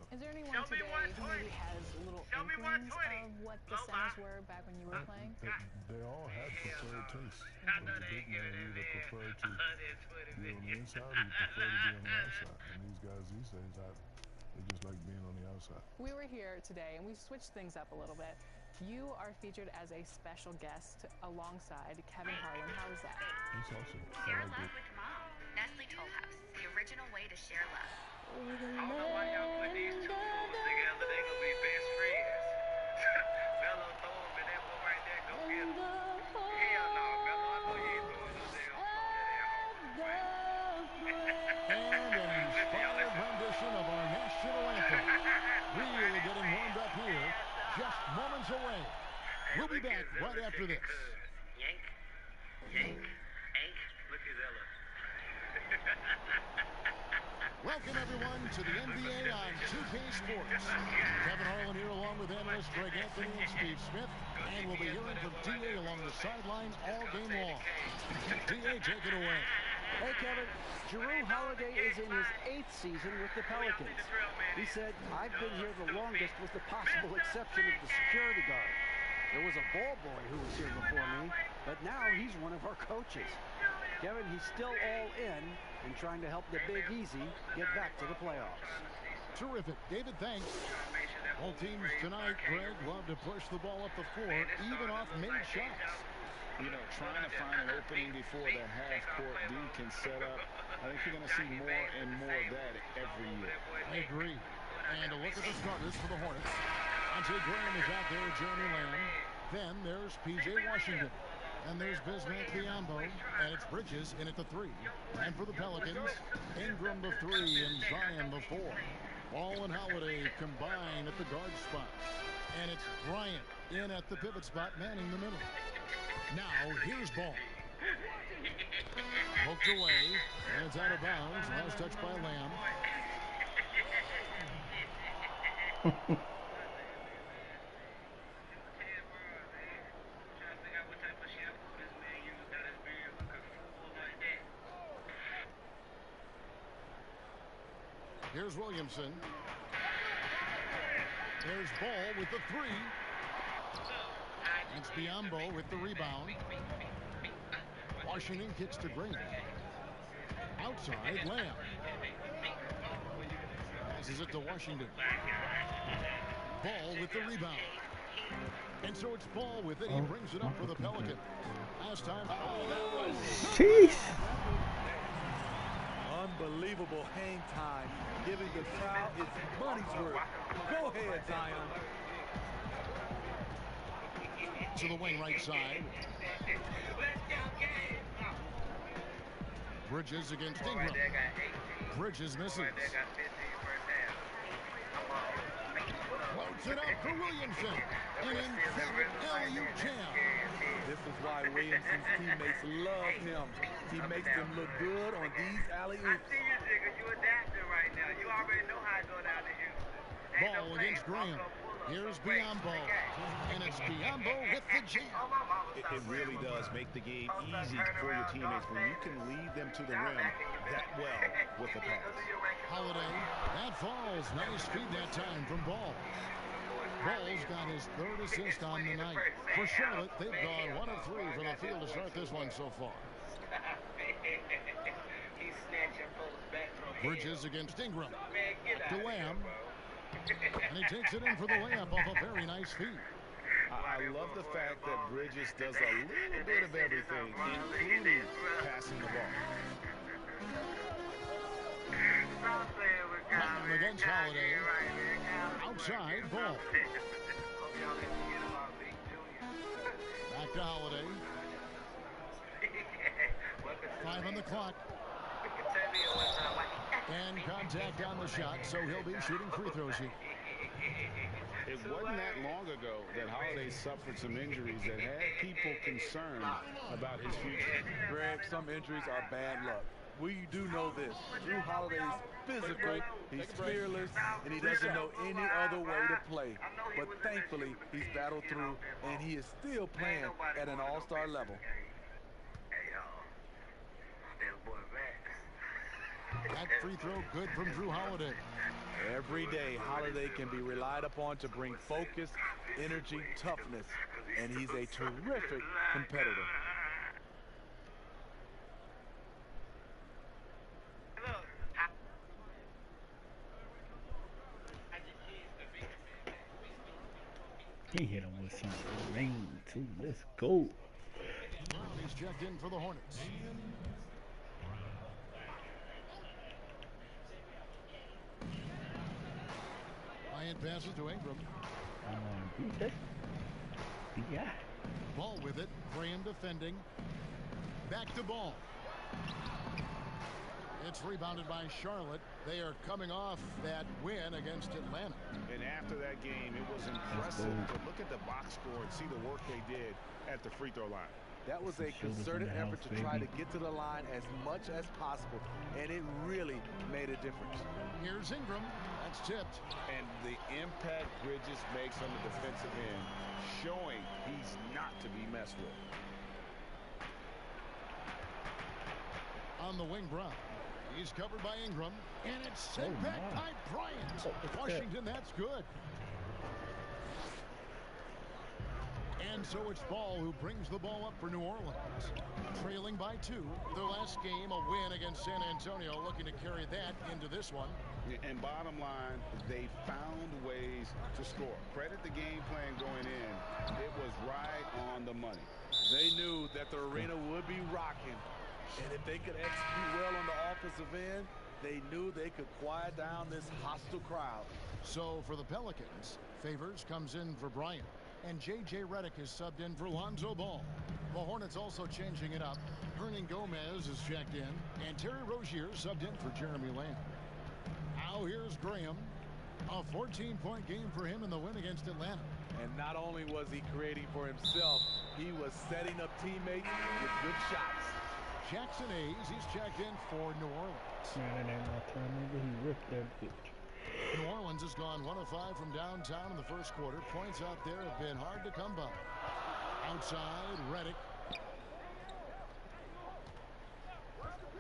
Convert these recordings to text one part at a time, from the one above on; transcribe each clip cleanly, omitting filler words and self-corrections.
Is there anyone today who maybe has little inklings of what the centers were back when you were playing? They all had preferred tastes. There was a big man either preferred to be on the inside or he preferred to be on the outside. And these guys these days, they just like being on the outside. We were here today and we switched things up a little bit. You are featured as a special guest alongside Kevin Harlan. How was that? It's awesome. Share love with mom. Nestle Toll House, the original way to share love. I don't know why y'all put these two fools together. They gonna be best friends. Bello throw him and that boy right there go get him. Hell no, Bello. I know you ain't throwing no damn phone to that home. And an inspired rendition of our national anthem. Really getting warmed up here. Just moments away. We'll be back right after this. Yank, yank, yank. Look at Ella. Welcome, everyone, to the NBA on 2K Sports. Kevin Harlan here along with analysts Greg Anthony and Steve Smith. And we'll be hearing from D.A. along the sidelines all game long. D.A., take it away. Hey, Kevin. Jrue Holiday is in his 8th season with the Pelicans. He said, I've been here the longest with the possible exception of the security guard. There was a ball boy who was here before me, but now he's one of our coaches. Kevin, he's still all in and trying to help the Big Easy get back to the playoffs. Terrific. David, thanks. All teams tonight, Greg, love to push the ball up the floor, even off made shots. You know, trying to find an opening before the half-court D can set up. I think you're going to see more and more of that every year. I agree. And a look at the starters for the Hornets. Monte Graham is out there, Jeremy Lamb. Then there's P.J. Washington. And there's Bismack Biyombo. And it's Bridges in at the 3. And for the Pelicans, Ingram the 3 and Zion the 4. Ball and Holiday combine at the guard spots. And it's Bryant in at the pivot spot, manning the middle. Now, here's Ball. Poked away, and it's out of bounds. Last touch by Lamb. Here's Williamson. There's Ball with the 3. It's Biyombo with the rebound. Washington kicks to Green. Outside, Lamb. Passes it to Washington. Ball with the rebound. And so it's Ball with it. He brings it up for the Pelicans. Last time. Oh, that was... Jeez. Unbelievable hang time. Giving the crowd its money's worth. Go ahead, Zion. To the wing right side. Bridges against Ingram. Bridges misses. Floats it up for Williamson. An incredible alley-oop jam. This is why Williamson's teammates love him. He makes them look good on these alley-oops. I see you, Jigga. You adapting right now. You already know how to go down to Houston. Ball against Graham. Here's Biyombo. And it's Biyombo with the jam. It really does make the game easy for your teammates when you can lead them to the rim that well with the pass. Holiday. That falls. Nice feed that time from Ball. Ball's got his 3rd assist on the night. For Charlotte, they've gone 1 of 3 from the field to start this one so far. Bridges against Ingram. To Lamb. And he takes it in for the layup off a very nice feed. I love the fact that Bridges does a little bit of everything, including passing the ball. Lamb against Holiday. Outside, Ball. Back to Holiday. 5 on the clock. And contact on the shot, so he'll be shooting free throws here. It wasn't that long ago that Holiday suffered some injuries that had people concerned about his future. Greg, some injuries are bad luck. we do know this. Drew Holiday's physical, he's fearless, and he doesn't know any other way to play. But thankfully, he's battled through, and he is still playing at an all-star level. That free throw good from Drew Holiday. Every day, Holiday can be relied upon to bring focus, energy, toughness, and he's a terrific competitor. He hit him with some rain too. Let's go. He's checked in for the Hornets. Bryant passes to Ingram. Yeah. Ball with it. Graham defending. Back to Ball. It's rebounded by Charlotte. They are coming off that win against Atlanta. And after that game, it was impressive to look at the box score and see the work they did at the free throw line. That was a concerted effort to try to get to the line as much as possible, and it really made a difference. Here's Ingram. That's tipped. And the impact Bridges makes on the defensive end, showing he's not to be messed with. On the wing, Brown. He's covered by Ingram, and it's sent back by Bryant. Washington, that's good. And so it's Ball who brings the ball up for New Orleans. Trailing by 2. Their last game, a win against San Antonio, looking to carry that into this one. And bottom line, they found ways to score. Credit the game plan going in. It was right on the money. They knew that the arena would be rocking. And if they could execute well on the offensive end, they knew they could quiet down this hostile crowd. So for the Pelicans, Favors comes in for Bryant. And J.J. Redick is subbed in for Lonzo Ball. The Hornets also changing it up. Hernan Gomez is checked in. And Terry Rozier subbed in for Jeremy Lamb. Now here's Graham. A 14-point game for him in the win against Atlanta. And not only was he creating for himself, he was setting up teammates with good shots. Jackson Hayes, he's checked in for New Orleans. Man, that ain't my time, nigga. He ripped that bitch. New Orleans has gone 1 of 5 from downtown in the first quarter. Points out there have been hard to come by. Outside, Redick.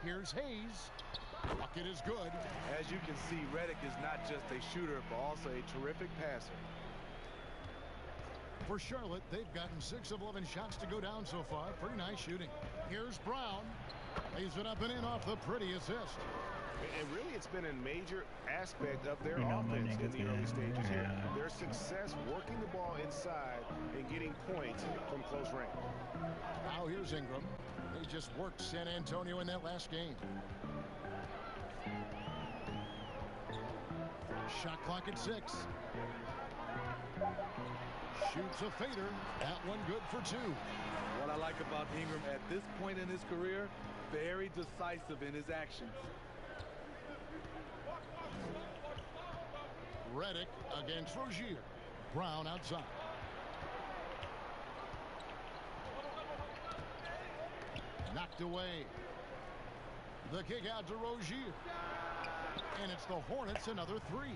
Here's Hayes. Bucket is good. As you can see, Redick is not just a shooter, but also a terrific passer. For Charlotte, they've gotten 6 of 11 shots to go down so far. Pretty nice shooting. Here's Brown. Lays it up and in off the pretty assist. And really, it's been a major aspect of their offense in the early stages here. Their success working the ball inside and getting points from close range. Now here's Ingram. He just worked San Antonio in that last game. Shot clock at 6. Shoots a fader. That one good for 2. What I like about Ingram at this point in his career, very decisive in his actions. Redick against Rozier. Brown outside. Knocked away. The kick out to Rozier. And it's the Hornets another 3.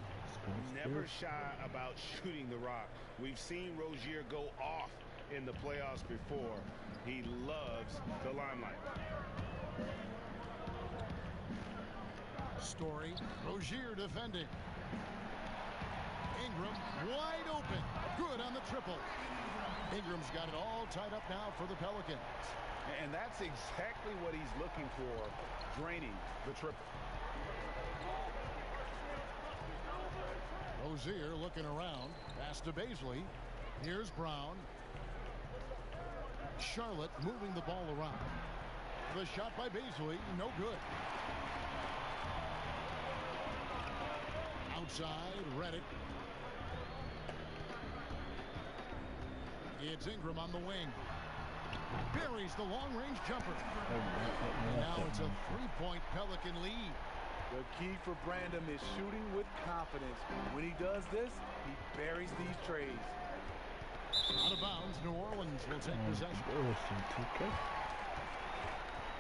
Never shy about shooting the rock. We've seen Rozier go off in the playoffs before. He loves the limelight. Story. Rozier defending. Ingram wide open. Good on the triple. Ingram's got it all tied up now for the Pelicans. And that's exactly what he's looking for, draining the triple. Rozier looking around. Pass to Baisley. Here's Brown. Charlotte moving the ball around. The shot by Baisley, no good. Outside, Redick. It's Ingram on the wing. Buries the long-range jumper. And now it's a 3-point Pelican lead. The key for Brandon is shooting with confidence. When he does this, he buries these trays. Out of bounds, New Orleans will take possession.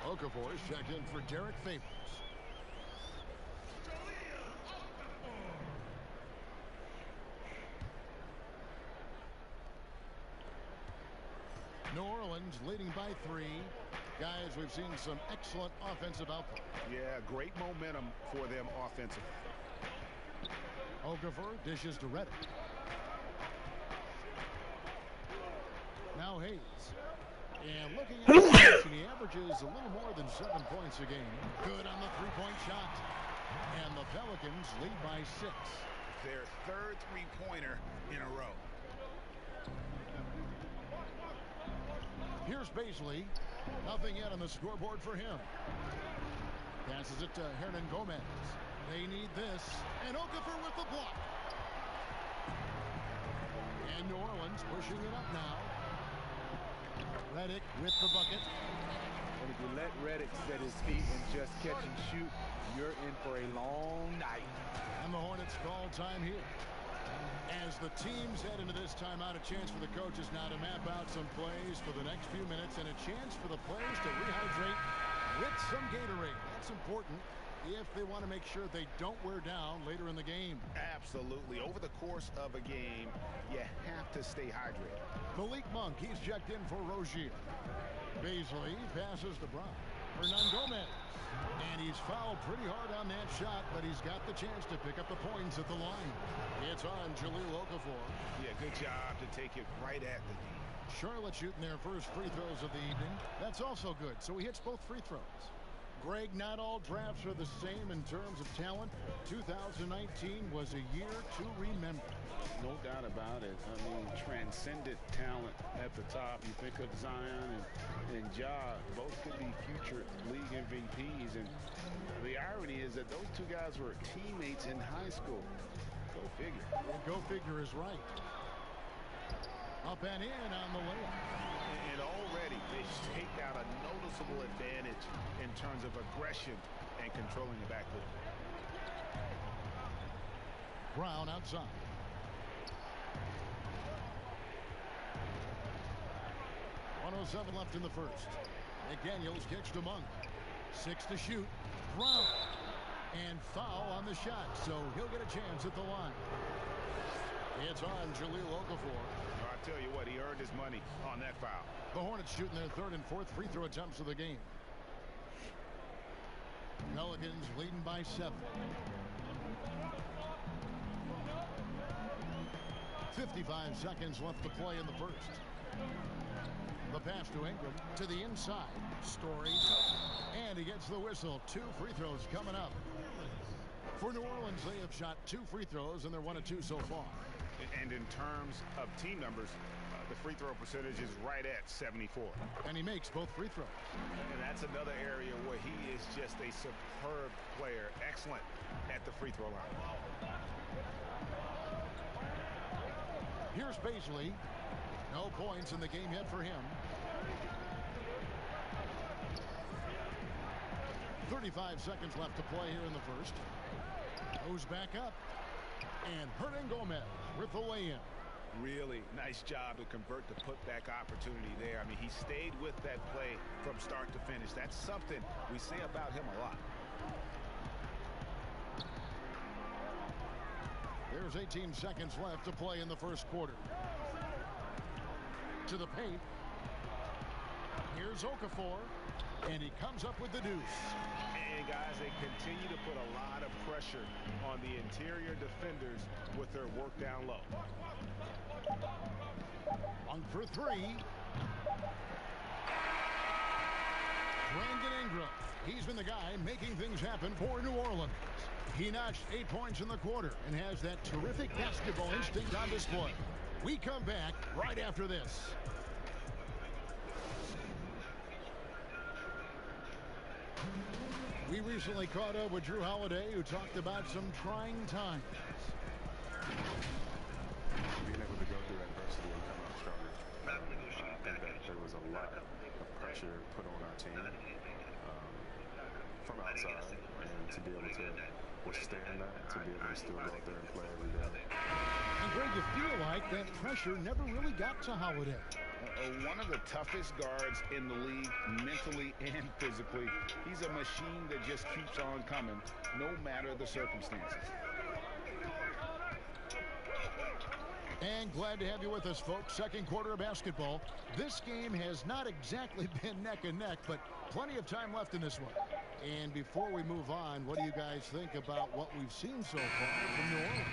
Okafor is checked in for Derek Favors. New Orleans leading by 3. Guys, we've seen some excellent offensive output. Yeah, great momentum for them offensively. Okafor dishes to Reddick. Now Hayes. And looking at the action, he averages a little more than 7 points a game. Good on the three-point shot. And the Pelicans lead by 6. Their third three-pointer in a row. Here's Beasley. Nothing yet on the scoreboard for him. Passes it to Hernan Gomez. They need this. And Okafor with the block. And New Orleans pushing it up now. Reddick with the bucket. And if you let Reddick set his feet and just catch and shoot, you're in for a long night. And the Hornets call time here. As the teams head into this timeout, a chance for the coaches now to map out some plays for the next few minutes and a chance for the players to rehydrate with some Gatorade. That's important if they want to make sure they don't wear down later in the game. Absolutely. Over the course of a game, you have to stay hydrated. Malik Monk, he's checked in for Rozier. Beasley passes to Brown. Hernan Gomez. And he's fouled pretty hard on that shot, but he's got the chance to pick up the points at the line. It's on Jahlil Okafor. Yeah, good job to take it right at the D. Charlotte shooting their first free throws of the evening. That's also good, so he hits both free throws. Greg, not all drafts are the same in terms of talent. 2019 was a year to remember. No doubt about it. I mean, transcendent talent at the top. You think of Zion and Ja, both could be future league MVPs. And the irony is that those two guys were teammates in high school. Go figure. And go figure is right. Up and in on the layup. And already they take out a noticeable advantage in terms of aggression and controlling the backcourt. Brown outside. .107 left in the first. McDaniels kicks to Monk. 6 to shoot. Brown. And foul on the shot, so he'll get a chance at the line. It's on Jahlil Okafor. I tell you what, he earned his money on that foul. The Hornets shooting their third and fourth free throw attempts of the game. Pelicans leading by 7. 55 seconds left to play in the first. The pass to Ingram to the inside. Story. And he gets the whistle. 2 free throws coming up. For New Orleans, they have shot 2 free throws, and they're 1 of 2 so far. And in terms of team numbers, the free throw percentage is right at 74. And he makes both free throws. And that's another area where he is just a superb player. Excellent at the free throw line. Here's Beasley. No points in the game yet for him. 35 seconds left to play here in the first. Goes back up. And Hernan Gomez with the lay-in. Really nice job to convert the putback opportunity there. I mean, he stayed with that play from start to finish. That's something we say about him a lot. There's 18 seconds left to play in the first quarter. To the paint. Here's Okafor. And he comes up with the deuce. And guys, they continue to put a lot of pressure on the interior defenders with their work down low. Monk for 3. Brandon Ingram. He's been the guy making things happen for New Orleans. He notched 8 points in the quarter and has that terrific basketball instinct on display. We come back right after this. We recently caught up with Drew Holiday, who talked about some trying times. Being able to go through adversity and come out stronger. I think that there was a lot of pressure put on our team from outside, and to be able to withstand that, to be able to still go out there and play every day. And Greg, you feel like that pressure never really got to Holiday. One of the toughest guards in the league, mentally and physically. He's a machine that just keeps on coming, no matter the circumstances. And glad to have you with us, folks. Second quarter of basketball. This game has not exactly been neck and neck, but plenty of time left in this one. And before we move on, what do you guys think about what we've seen so far from New Orleans?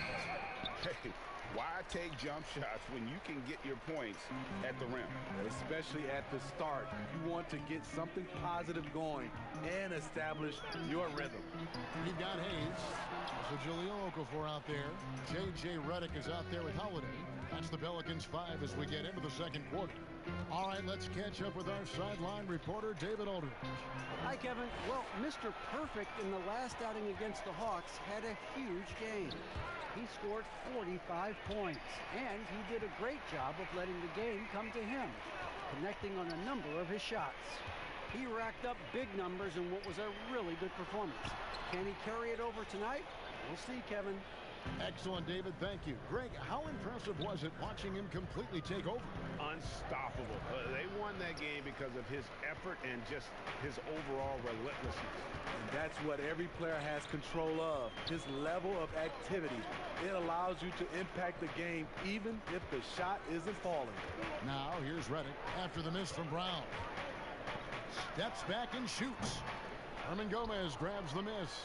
Hey, why take jump shots when you can get your points at the rim? Especially at the start. You want to get something positive going and establish your rhythm. You've got Hayes. So Jaleel Okafor out there. J.J. Redick is out there with Holiday. That's the Pelicans 5 as we get into the second quarter. All right, let's catch up with our sideline reporter, David Aldridge. Hi, Kevin. Well, Mr. Perfect in the last outing against the Hawks had a huge game. He scored 45 points, and he did a great job of letting the game come to him, connecting on a number of his shots. He racked up big numbers in what was a really good performance. Can he carry it over tonight? We'll see, Kevin. Excellent, David. Thank you. Greg, how impressive was it watching him completely take over? Unstoppable. They won that game because of his effort and just his overall relentlessness. And that's what every player has control of, his level of activity. It allows you to impact the game even if the shot isn't falling. Now, here's Redick after the miss from Brown. Steps back and shoots. Herman Gomez grabs the miss.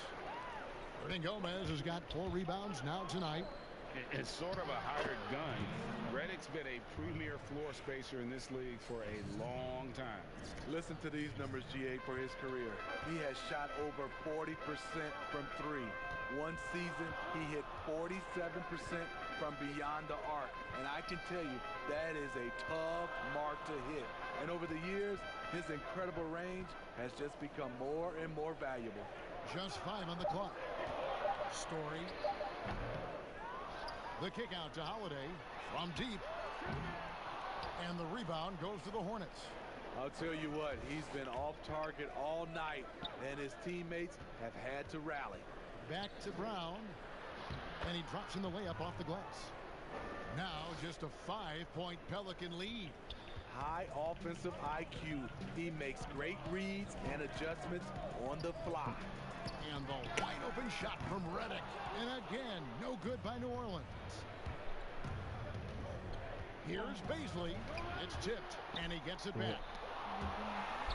Hernan Gomez has got 4 rebounds now tonight. It's sort of a hired gun. Redick's been a premier floor spacer in this league for a long time. Listen to these numbers, GA, for his career. He has shot over 40% from 3. One season, he hit 47% from beyond the arc. And I can tell you, that is a tough mark to hit. And over the years, his incredible range has just become more and more valuable. Just 5 on the clock. Story. The kick out to Holiday from deep. And the rebound goes to the Hornets. I'll tell you what, he's been off target all night, and his teammates have had to rally. Back to Brown. And he drops in the layup off the glass. Now just a 5-point Pelican lead. High offensive IQ. He makes great reads and adjustments on the fly. And the wide open shot from Redick. And again, no good by New Orleans. Here's Baisley. It's tipped, and he gets it back.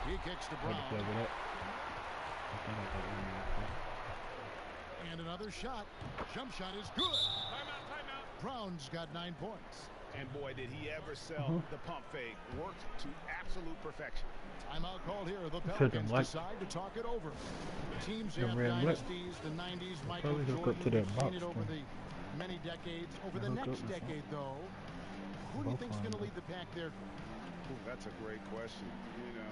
He kicks to Brown. And another shot. Jump shot is good. Timeout. Brown's got 9 points. And boy, did he ever sell the pump fake. Worked to absolute perfection. Timeout called here. The Pelicans decide to talk it over. Teams in dynasties, the 90s, Michael Jordan, seen it over the many decades. Over the next decade, though, who do you think is going to lead the pack there? Ooh, that's a great question. You know,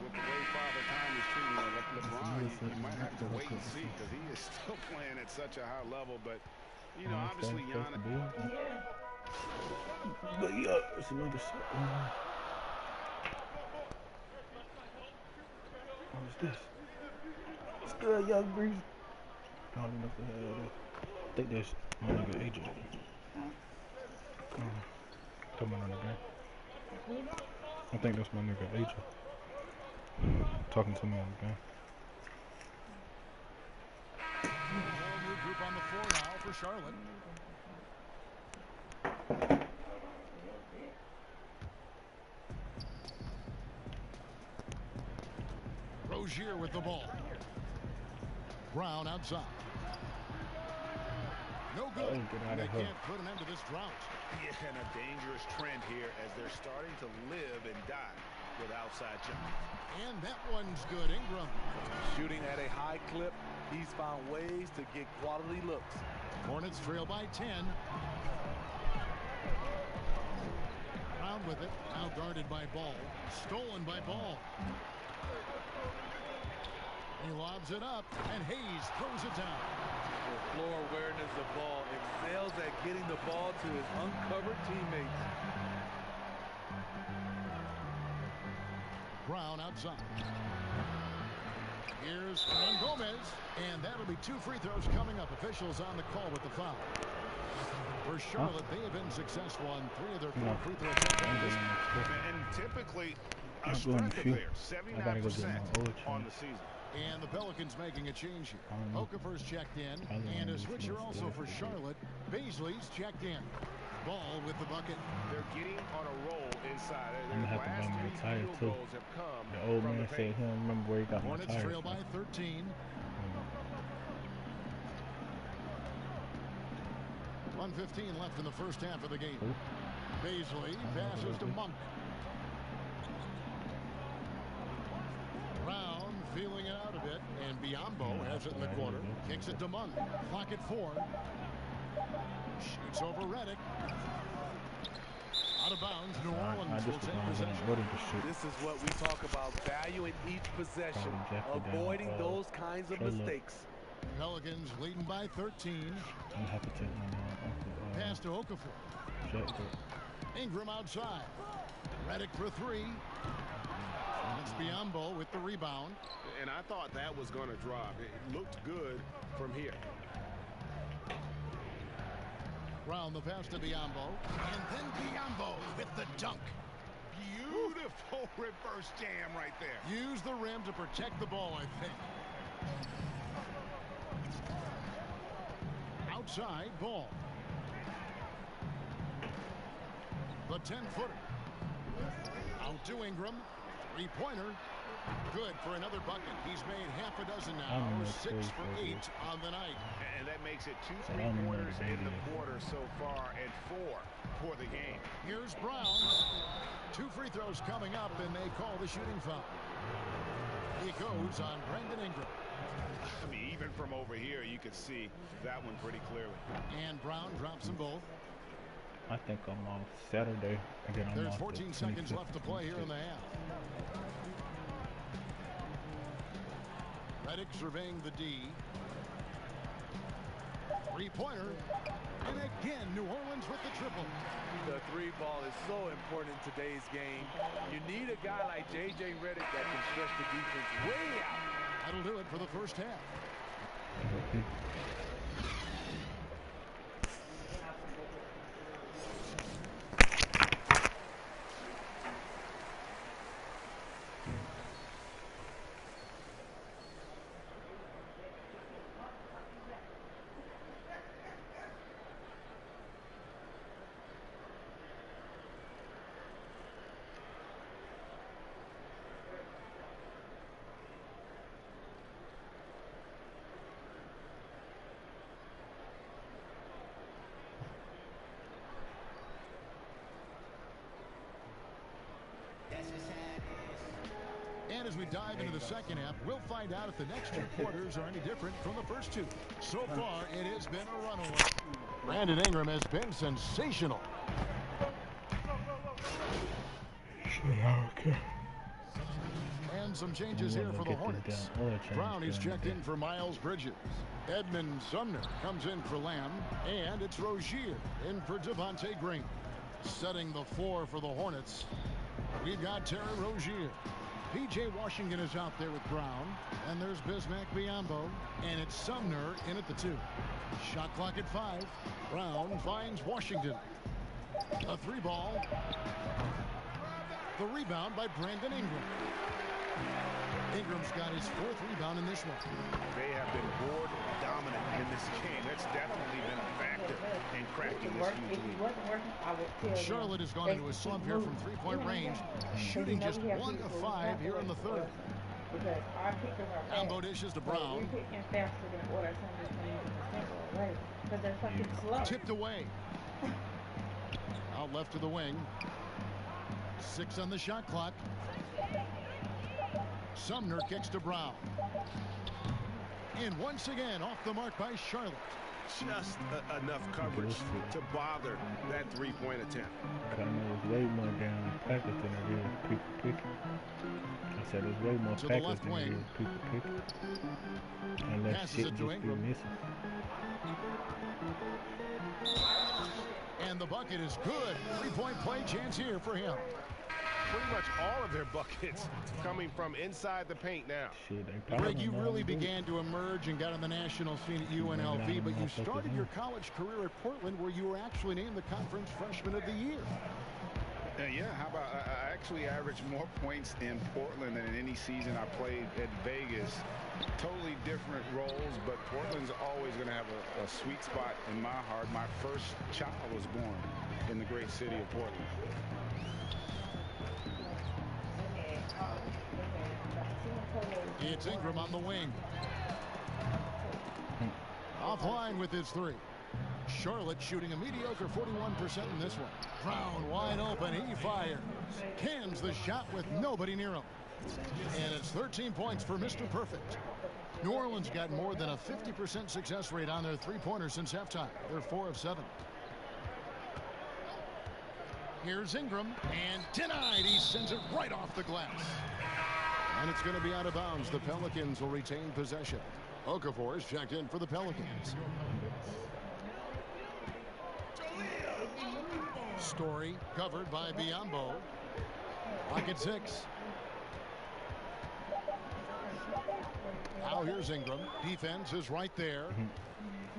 with the way Father Time is treating LeBron, you might have to wait and see because he is still playing at such a high level. But, you know, obviously, Giannis. But yeah, it's another shot. What's this? What's good, young breeze? I don't know if they had that. I think that's my nigga AJ. Come on, again. I think that's my nigga AJ. Talking to me on the game. Whole new group on the floor now for Charlotte. Rozier with the ball. Brown outside. No good. They can't put an end to this drought. Yeah, and a dangerous trend here as they're starting to live and die with outside jumpers. And that one's good. Ingram. Shooting at a high clip, he's found ways to get quality looks. Hornets trail by 10. Brown with it. Now guarded by Ball. Stolen by Ball. He lobs it up, and Hayes throws it down. The floor awareness of Ball excels at getting the ball to his uncovered teammates. Brown outside. Here's Hernan Gomez, and that'll be 2 free throws coming up. Officials on the call with the foul. For Charlotte, they have been successful on 3 of their 4 free throw attempts. And typically a strength of theirs, 79% on the season. And the Pelicans making a change here. Okafor's checked in, and a switcher also for Charlotte. Baisley's checked in. Ball with the bucket. They're getting on a roll inside. I'm gonna have to buy me a tire too. The old man said he don't remember where he got my tires. Hornets trail by 13. 1:15 left in the first half of the game. Baisley passes to Monk. Brown feeling it out a bit, and Biyombo has it in the corner. Kicks it to Monk. Clock at 4. Shoots over Redick. Out of bounds. New Orleans will take possession. This is what we talk about, valuing each possession, avoiding those kinds of mistakes. Pelicans leading by 13. I'm happy to take my Pass to Okafor. Ingram outside. Redick for 3. It's Biyombo with the rebound. And I thought that was going to drop. It looked good from here. Brown the pass to Biyombo. And then Biyombo with the dunk. Beautiful reverse jam right there. Use the rim to protect the ball, I think. Outside ball. The 10-footer. Out to Ingram. 3-pointer. Good for another bucket. He's made half a dozen now. 6 for 8 on the night. And that makes it 2 3-pointers in the quarter so far and 4 for the game. Here's Brown. 2 free throws coming up, and they call the shooting foul. He goes on Brandon Ingram. I mean, even from over here, you could see that one pretty clearly. And Brown drops them both. I think I'm off Saturday. Again, I'm There's off 14 seconds left to play here in the half. Redick surveying the D. 3-pointer. And again, New Orleans with the triple. The 3 ball is so important in today's game. You need a guy like J.J. Redick that can stretch the defense way out. That'll do it for the first half. And as we dive into the second half, we'll find out if the next 2 quarters are any different from the first 2. So far, it has been a runaway. Brandon Ingram has been sensational. And some changes here for the Hornets. Brown is checked in for Miles Bridges. Edmund Sumner comes in for Lamb. And it's Rozier in for Devontae Green. Setting the 4 for the Hornets, we've got Terry Rozier. P.J. Washington is out there with Brown. And there's Bismack Biyombo. And it's Sumner in at the 2. Shot clock at 5. Brown finds Washington. A 3 ball. The rebound by Brandon Ingram. Ingram's got his 4th rebound in this one. They have been board dominant in this game. That's definitely been a factor in cracking this huge lead. Charlotte has gone into a slump here from 3-point range, shooting just 1 of 5 here in the 3rd. Combo dishes to Brown. Tipped away. Out left to the wing. 6 on the shot clock. Sumner kicks to Brown. And once again, off the mark by Charlotte. Just enough coverage to bother that 3-point attempt. I know there's way more down packets than there is people picking. I said there's way more packets than there is people picking. And that shit just be missing. And the bucket is good. 3-point play chance here for him. pretty much all of their buckets coming from inside the paint now. Greg, you really began to emerge and got on the national scene at UNLV, but you started your college career at Portland, where you were actually named the Conference Freshman of the Year. Yeah, how about I actually averaged more points in Portland than in any season I played at Vegas. Totally different roles, but Portland's always going to have a sweet spot in my heart. My first child was born in the great city of Portland. It's Ingram on the wing. Offline with his three. Charlotte shooting a mediocre 41% in this one. Brown wide open. He fires. Cans the shot with nobody near him. And it's 13 points for Mr. Perfect. New Orleans got more than a 50% success rate on their three-pointers since halftime. They're 4 of 7. Here's Ingram, and denied. He sends it right off the glass. And it's going to be out of bounds. The Pelicans will retain possession. Okafor is checked in for the Pelicans. Story covered by Biyombo. Pocket 6. Now here's Ingram. Defense is right there.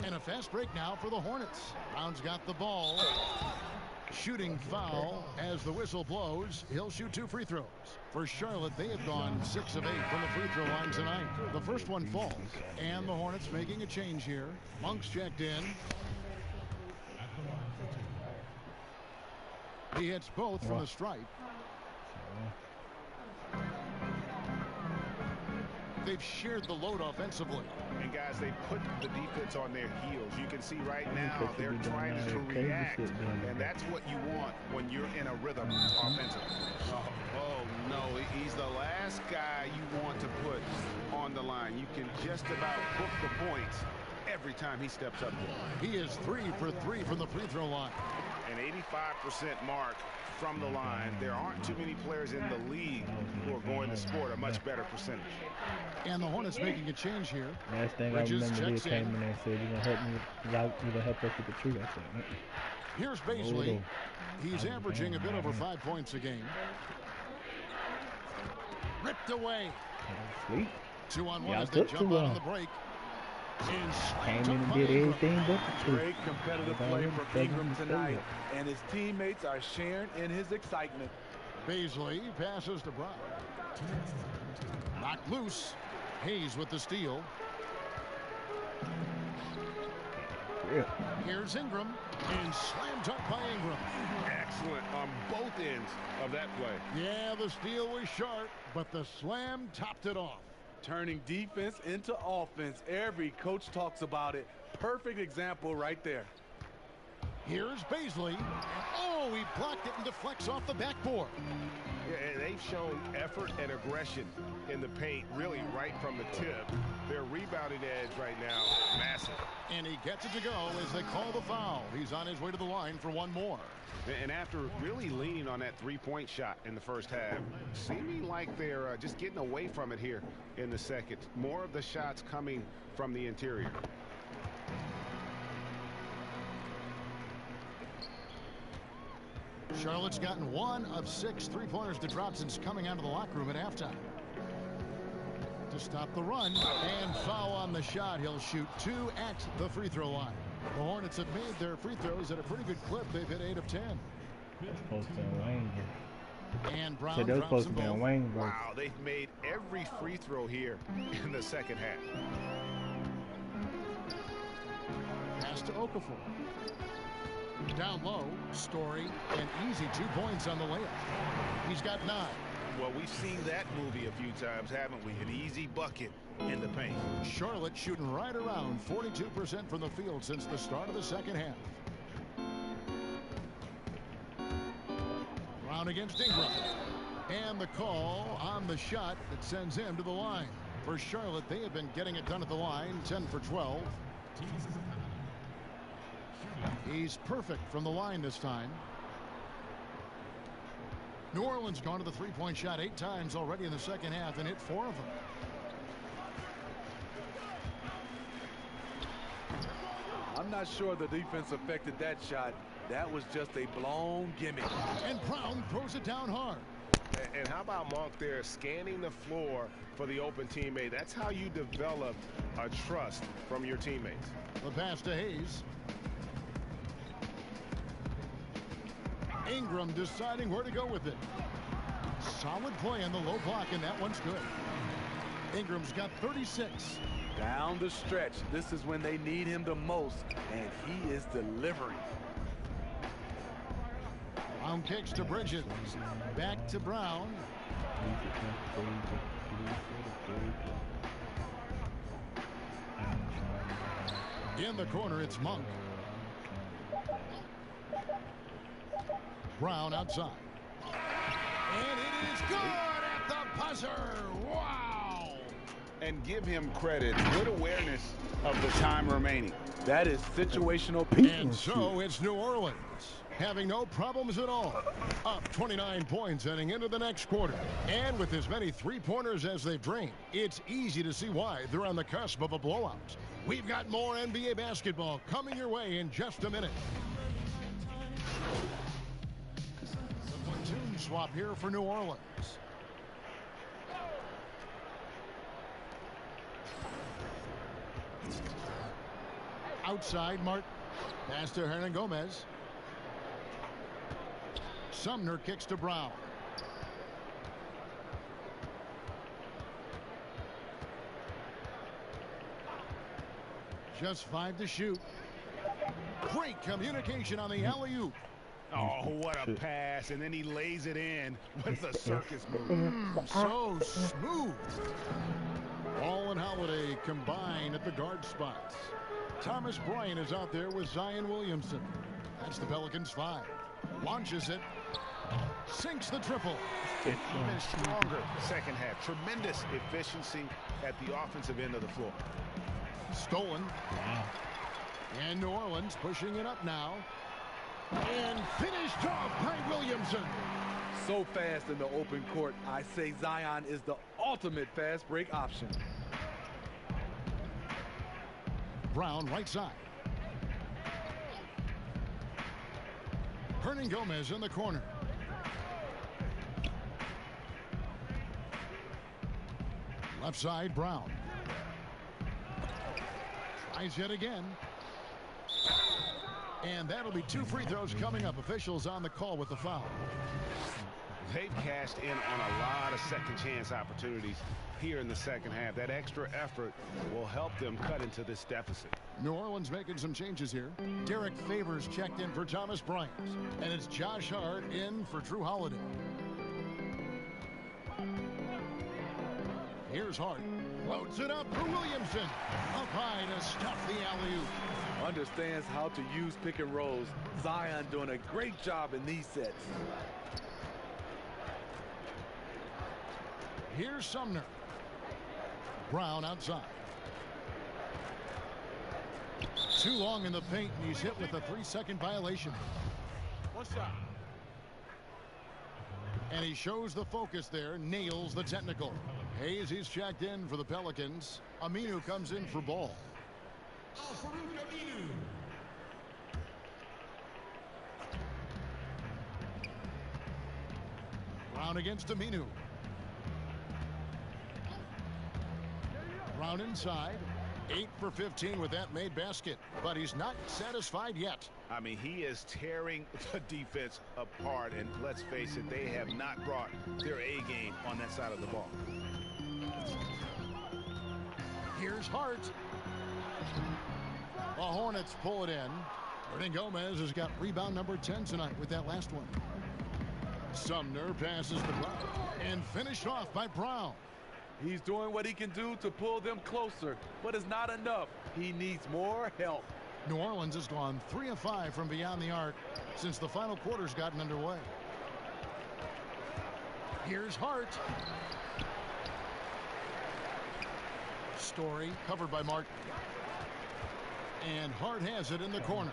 And a fast break now for the Hornets. Brown's got the ball. Shooting foul as the whistle blows. He'll shoot 2 free throws. For Charlotte, they have gone 6 of 8 from the free throw line tonight. The first one falls. And the Hornets making a change here. Monk's checked in. He hits both from the stripe. They've shared the load offensively. And guys, they put the defense on their heels. You can see right now they're trying to react, and that's what you want when you're in a rhythm offensively. Oh, no, he's the last guy you want to put on the line. You can just about book the points every time he steps up there. He is 3 for 3 from the free throw line. An 85% mark from the line. There aren't too many players in the league who are going to score a much better percentage. And the Hornets making a change here. Last thing Bridges I remember, he checks came in. in and said, "You're gonna help me. You're gonna help us with the tree." I said, Here's Baisley. He's averaging a bit over 5 points a game. Ripped away. Sweet. 2-on-1 as they jump out on the break. Came in and did everything but the Great competitive play from Ingram tonight, and his teammates are sharing in his excitement. Baisley passes to Brown. Knocked loose. Hayes with the steal. Here's Ingram, and slam dunk by Ingram. Excellent on both ends of that play. Yeah, the steal was sharp, but the slam topped it off. Turning defense into offense. Every coach talks about it. Perfect example right there. Here's Baisley. Oh, he blocked it and deflects off the backboard. Yeah, and they've shown effort and aggression in the paint, really right from the tip. Their rebounding edge right now, massive. And he gets it to go as they call the foul. He's on his way to the line for one more. And after really leaning on that three-point shot in the first half, seeming like they're just getting away from it here in the second. More of the shots coming from the interior. Charlotte's gotten 1 of 6 three-pointers to drop since coming out of the locker room at halftime. To stop the run, and foul on the shot. He'll shoot 2 at the free throw line. The Hornets have made their free throws at a pretty good clip. They've hit 8 of 10. Supposed to be Wayne here. And Brown So they're drops supposed to them be both. Wayne, bro. Wow, they've made every free throw here in the second half. Pass to Okafor. Down low, Story, and easy 2 points on the layup. He's got 9. Well, we've seen that movie a few times, haven't we? An easy bucket in the paint. Charlotte shooting right around 42% from the field since the start of the second half. Brown against Ingram. And the call on the shot that sends him to the line. For Charlotte, they have been getting it done at the line, 10 for 12. He's perfect from the line this time. New Orleans gone to the three-point shot 8 times already in the second half and hit 4 of them. I'm not sure the defense affected that shot. That was just a blown gimmick. And Brown throws it down hard. And how about Monk there scanning the floor for the open teammate? That's how you develop a trust from your teammates. The pass to Hayes. Ingram deciding where to go with it. Solid play in the low block, and that one's good. Ingram's got 36. Down the stretch, this is when they need him the most, and he is delivering. Brown kicks to Bridges. Back to Brown. In the corner, it's Monk. Brown outside. And it is good at the buzzer. Wow. And give him credit. Good awareness of the time remaining. That is situational. And so it's New Orleans having no problems at all. Up 29 points heading into the next quarter. And with as many three-pointers as they've drained, it's easy to see why they're on the cusp of a blowout. We've got more NBA basketball coming your way in just a minute. Platoon swap here for New Orleans. Outside, Martin. Pass to Hernan Gomez. Sumner kicks to Brown. Just 5 to shoot. Great communication on the alley-oop. Oh, what a pass. And then he lays it in with the circus move. So smooth. Ball and Holiday combine at the guard spots. Thomas Bryant is out there with Zion Williamson. That's the Pelicans 5. Launches it. Sinks the triple. Even stronger second half. Tremendous efficiency at the offensive end of the floor. Stolen. Wow. And New Orleans pushing it up now. And finished off by Williamson. So fast in the open court, I say Zion is the ultimate fast break option. Brown right side. Hernan Gomez in the corner. Left side, Brown. Tries yet again. And that'll be 2 free throws coming up. Officials on the call with the foul. They've cashed in on a lot of second chance opportunities here in the second half. That extra effort will help them cut into this deficit. New Orleans making some changes here. Derek Favors checked in for Thomas Bryant. And it's Josh Hart in for Drew Holiday. Here's Hart. Loads it up for Williamson. Up high to stuff the alley-oop. Understands how to use pick and rolls. Zion doing a great job in these sets. Here's Sumner. Brown outside. Too long in the paint, and he's hit with a 3-second violation. One shot. And he shows the focus there, nails the technical. Hayes, he's checked in for the Pelicans. Aminu comes in for Ball. Brown against Aminu. Brown inside. 8 for 15 with that made basket. But he's not satisfied yet. I mean, he is tearing the defense apart. And let's face it, they have not brought their A game on that side of the ball. Here's Hart. The Hornets pull it in. Hernan Gomez has got rebound number 10 tonight with that last one. Sumner passes the ball and finished off by Brown. He's doing what he can do to pull them closer, but it's not enough. He needs more help. New Orleans has gone 3 of 5 from beyond the arc since the final quarter's gotten underway. Here's Hart. Story covered by Martin. And Hart has it in the corner.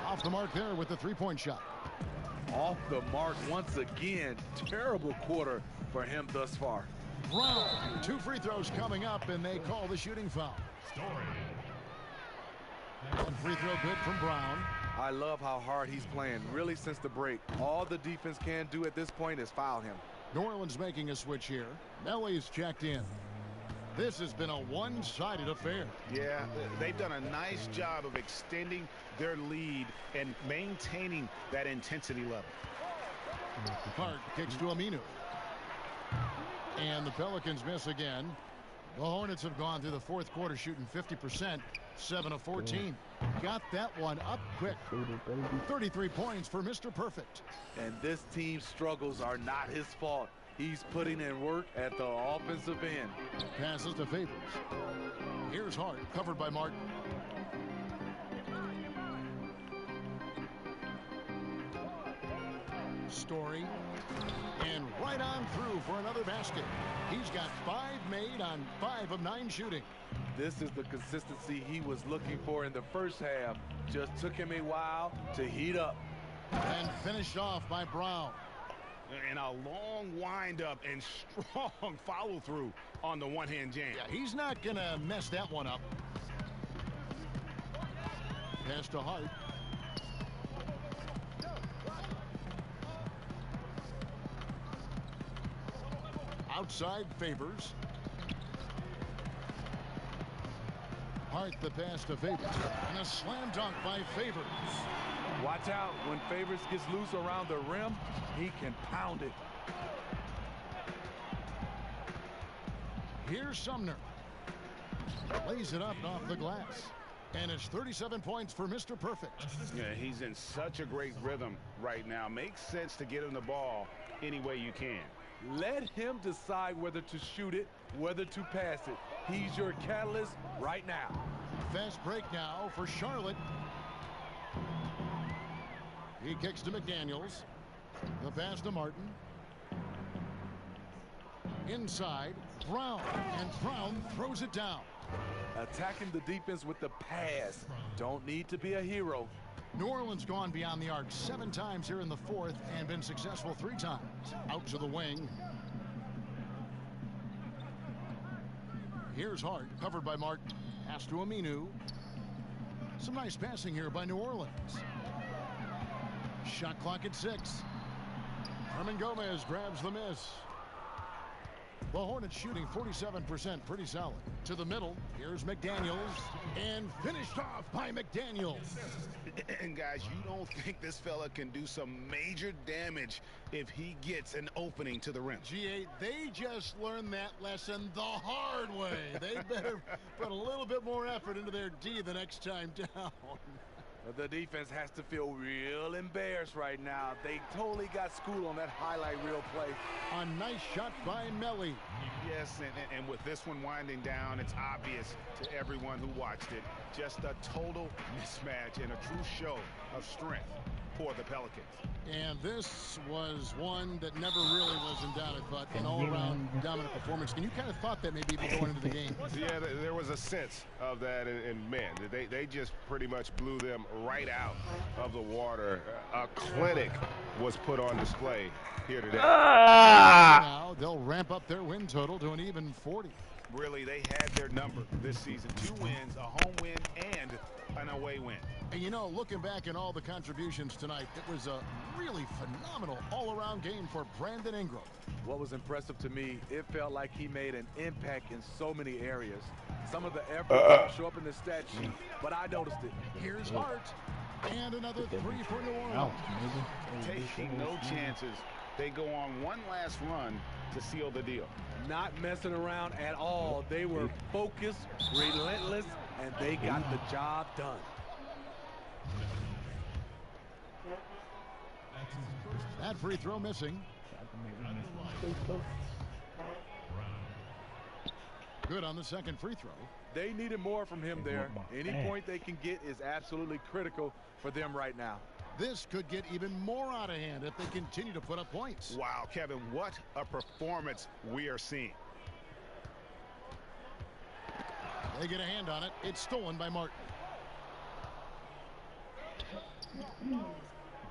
Off the mark there with the 3-point shot. Off the mark once again. Terrible quarter for him thus far. Brown, 2 free throws coming up, and they call the shooting foul. 1 free throw good from Brown. I love how hard he's playing, really since the break. All the defense can do at this point is foul him. New Orleans making a switch here. Melly's checked in. This has been a one-sided affair. Yeah, they've done a nice job of extending their lead and maintaining that intensity level. Clark kicks to Aminu. And the Pelicans miss again. The Hornets have gone through the fourth quarter shooting 50%, 7 of 14. Got that one up quick. 33 points for Mr. Perfect. And this team's struggles are not his fault. He's putting in work at the offensive end. Passes to Favors. Here's Hart, covered by Martin. Story. And right on through for another basket. He's got 5 made on 5 of 9 shooting. This is the consistency he was looking for in the first half. Just took him a while to heat up. And finished off by Brown. And a long windup and strong follow-through on the one-hand jam. Yeah, he's not going to mess that one up. Pass to Hart. Outside Favors. Hart the pass to Favors. And a slam dunk by Favors. Watch out. When Favors gets loose around the rim, he can pound it. Here's Sumner. Lays it up and off the glass. And it's 37 points for Mr. Perfect. Yeah, he's in such a great rhythm right now. Makes sense to get him the ball any way you can. Let him decide whether to shoot it, whether to pass it. He's your catalyst right now. Fast break now for Charlotte. He kicks to McDaniels. The pass to Martin. Inside, Brown. And Brown throws it down. Attacking the defense with the pass. Don't need to be a hero. New Orleans gone beyond the arc 7 times here in the fourth and been successful 3 times. Out to the wing. Here's Hart, covered by Martin. Pass to Aminu. Some nice passing here by New Orleans. Shot clock at 6. Herman Gomez grabs the miss. The Hornets shooting 47%, pretty solid. To the middle, here's McDaniels, and finished off by McDaniels. And guys, you don't think this fella can do some major damage if he gets an opening to the rim? G8, they just learned that lesson the hard way. They better put a little bit more effort into their D the next time down. The defense has to feel real embarrassed right now. They totally got schooled on that highlight reel play. A nice shot by Melly. Yes, and with this one winding down, it's obvious to everyone who watched it. Just a total mismatch and a true show of strength for the Pelicans. And this was one that never really was in doubt, but an all-around dominant performance. And you kind of thought that maybe going into the game. Yeah, there was a sense of that, and man, they just pretty much blew them right out of the water. A clinic was put on display here today. Now they'll ramp up their win total to an even 40. Really, they had their number this season. 2 wins, a home win, and an away win. And you know, looking back at all the contributions tonight, it was a really phenomenal all-around game for Brandon Ingram. What was impressive to me, it felt like he made an impact in so many areas. Some of the effort don't show up in the stat sheet, but I noticed it. Here's Hart. And another 3 for New Orleans. Taking no chances. They go on one last run to seal the deal. Not messing around at all. They were focused, relentless, and they got the job done. That free throw missing. Good on the second free throw. They needed more from him there. Any point they can get is absolutely critical for them right now. This could get even more out of hand if they continue to put up points. Wow, Kevin, what a performance we are seeing. They get a hand on it. It's stolen by Martin.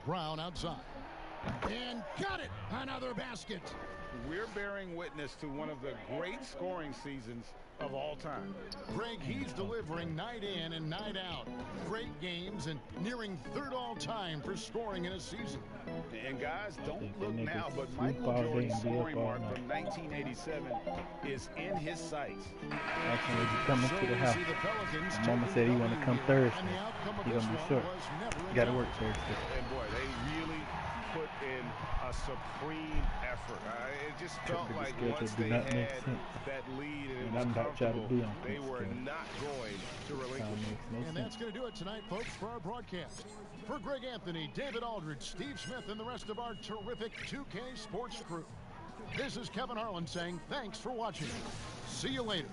Brown outside. And got it! Another basket. We're bearing witness to one of the great scoring seasons of all time. Greg, he's delivering night in and night out. Great games and nearing third all-time for scoring in a season. And guys, don't look now, but Michael Jordan's scoring mark from 1987 is in his sights. Actually, when you come into the house, Mama said he want to come Thursday. He gonna be short. Got to work Thursday. And boy, they really put in a supreme effort. It just felt like once they had that lead and it was comfortable, they were not going to relinquish. And that's going to do it tonight, folks, for our broadcast. For Greg Anthony, David Aldridge, Steve Smith, and the rest of our terrific 2K Sports crew, this is Kevin Harlan saying thanks for watching. See you later.